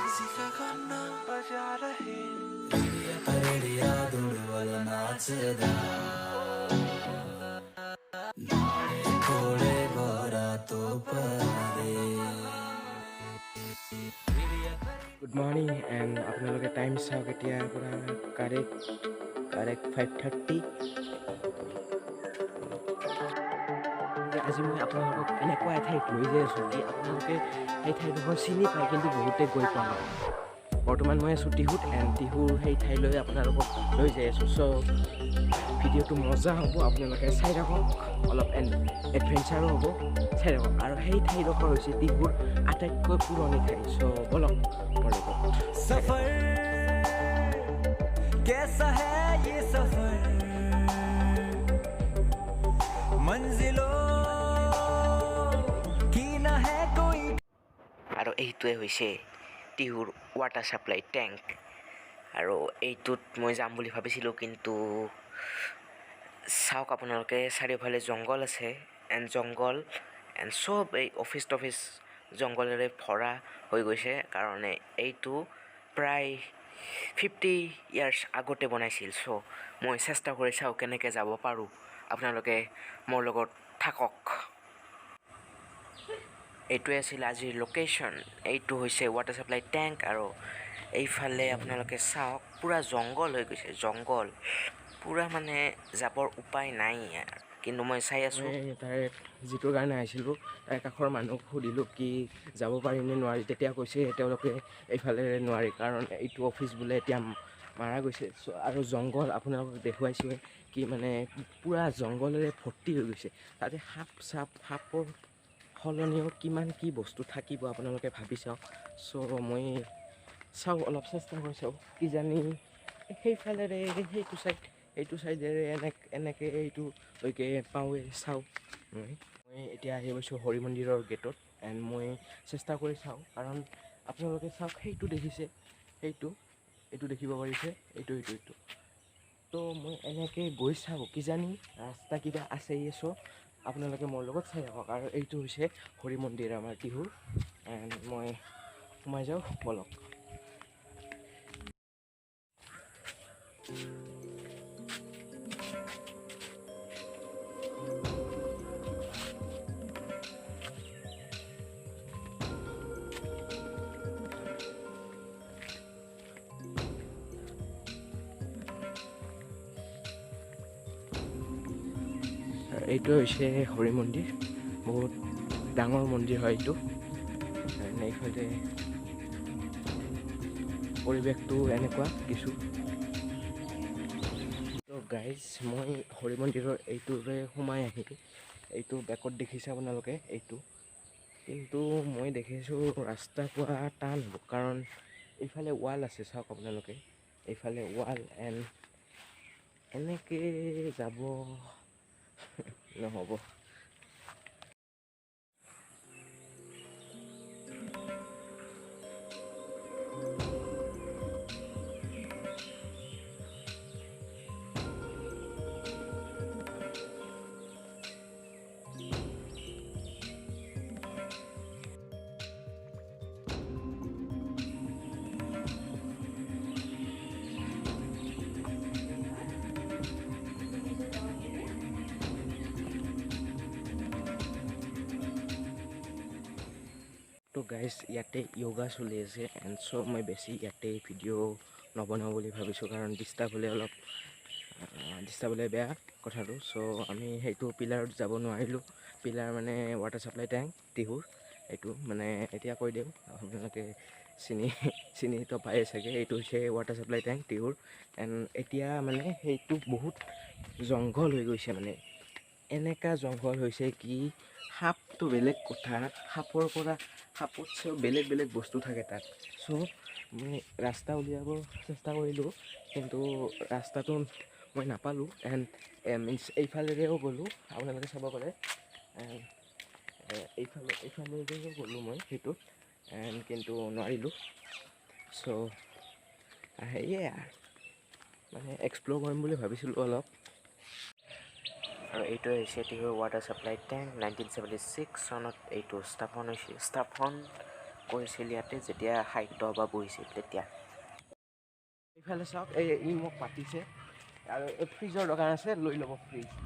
किसी का गाना बजा रहे रेडिया रेडिया दूर वाला नाचदा नाड़े घोड़े भरा तो पारे Good morning and আপোনালোকে টাইম চাওক এতিয়া পৰা কাৰেক্ট 5:30 আজি মই আপোনালোকক এনেকুৱা এঠাইত লৈ যাই আছোঁ কি আপোনালোকে সেই ঠাইডোখৰ চিনি পায় কিন্তু বহুতে গৈ পোৱা নাই বৰ্তমান মই আছোঁ টিহুত এণ্ড টিহুৰ সেই ঠাইলৈ আপোনালোকক লৈ যাই আছোঁ চ' ভিডিঅ'টো মজা হ'ব আপোনালোকে চাই থাকক অলপ এডভেঞ্চাৰো হ'ব চাই থাকক আৰু সেই ঠাইডোখৰ হৈছে টিহুৰ আটাইতকৈ পুৰণি ঠাই চ' বলক মোৰ লগত सफर कैसा है ये सफर मंजिलों की ना है कोई আৰু এইটোৱে হৈছে টিহুৰ ৱাটাৰ ছাপ্লাই টেংক আৰু এইটোত মই যাম বুলি ভাবিছিলোঁ কিন্তু চাওক আপোনালোকে চাৰিওফালে জংঘল আছে এণ্ড চব এই অফিচ জংঘলেৰে ভৰা হৈ গৈছে কাৰণে এইটো প্ৰায় 50 ইয়াৰ্ছ আগতে বনাইছিল চ' মই চেষ্টা কৰি চাওঁ কেনেকৈ যাব পাৰোঁ আপোনালোকে মোৰ লগত থাকক এইটোৱে আছিল আজিৰ লোকেশ্যন এইটো হৈছে ৱাটাৰ ছাপ্লাই টেংক আৰু এইফালে আপোনালোকে চাওক পূৰা জংঘল হৈ গৈছে জংঘল পূৰা মানে যাবৰ উপায় নাই কিন্তু মই চাই আছোঁ তাৰে যিটোৰ কাৰণে আহিছিলোঁ তাৰ কাষৰ মানুহক সুধিলোঁ কি যাব পাৰিনে নোৱাৰি তেতিয়া কৈছে তেওঁলোকে এইফালে নোৱাৰি কাৰণ এইটো অফিচ বোলে এতিয়া মাৰা গৈছে আৰু জংঘল আপোনালোকক দেখুৱাইছোঁ কি মানে পূৰা জংঘলেৰে ভৰ্তি হৈ গৈছে তাতে সাপৰ সলনিও কিমান কি বস্তু থাকিব আপোনালোকে ভাবি চাওক চ' মই চাওঁ অলপ চেষ্টা কৰি চাওঁ কিজানি সেইফালেৰে এইটো চাইডেৰে এনেকৈ এইটোলৈকে পাওঁৱে চাওঁ মই এতিয়া আহি গৈছোঁ হৰি মন্দিৰৰ গেটত এণ্ড মই চেষ্টা কৰি চাওঁ কাৰণ আপোনালোকে চাওক সেইটো দেখিছে এইটো দেখিব পাৰিছে এইটো তো মই এনেকৈ গৈ চাওঁ কিজানি ৰাস্তা কিবা আছে চ' আপোনালোকে মোৰ লগত চাই থাকক আৰু এইটো হৈছে হৰি মন্দিৰ আমাৰ টিহুৰ এণ্ড মই সোমাই যাওঁ বলক এইটো হৈছে হৰি মন্দিৰ বহুত ডাঙৰ মন্দিৰ হয় এইটো এইফালে পৰিৱেশটো এনেকুৱা কিছু তো গাইজ মই হৰি মন্দিৰৰ এইটোৰে সোমাই আহিলোঁ এইটো বেকত দেখিছে আপোনালোকে এইটো কিন্তু মই দেখিছোঁ ৰাস্তা পোৱা টান হ'ব কাৰণ এইফালে ৱাল আছে চাওক আপোনালোকে এইফালে ৱাল এণ্ড এনেকৈ যাব নহ'ব তো গাইজ ইয়াতে য়োগা চলি আছে এণ্ড চ' মই বেছি ইয়াতে ভিডিঅ' নবনাওঁ বুলি ভাবিছোঁ কাৰণ ডিষ্টাৰ্ব হ'লে বেয়া কথাটো চ' আমি সেইটো পিলাৰত যাব নোৱাৰিলোঁ পিলাৰ মানে ৱাটাৰ ছাপ্লাই টেংক টিহুৰ এইটো মানে এতিয়া কৈ দিওঁ আপোনালোকে চিনিতো পায়ে চাগে এইটো হৈছে ৱাটাৰ ছাপ্লাই টেংক টিহুৰ এণ্ড এতিয়া মানে সেইটো বহুত জংঘল হৈ গৈছে মানে এনেকুৱা জংঘল হৈছে কি সাপটো বেলেগ কথা সাপতছেও বেলেগ বস্তু থাকে তাত চ' মই ৰাস্তা উলিয়াব চেষ্টা কৰিলোঁ কিন্তু ৰাস্তাটো মই নাপালোঁ এণ্ড মিনছ এইফালেৰেও গ'লোঁ আপোনালোকে চাব পাৰে এইফালেৰেও গ'লোঁ মই সেইটোত এণ্ড কিন্তু নোৱাৰিলোঁ চ' সেয়ে মানে এক্সপ্ল'ৰ কৰিম বুলি ভাবিছিলোঁ অলপ আৰু এইটো হৈছে টিহুৰ ৱাটাৰ ছাপ্লাই টেংক 1976 চনত এইটো স্থাপন কৰিছিল ইয়াতে যেতিয়া সাহিত্য সভা বহিছিল তেতিয়া। এইফালে চাওক ই মোক মাতিছে আৰু এই ফ্ৰিজৰ দোকান আছে লৈ ল'ব ফ্ৰিজ।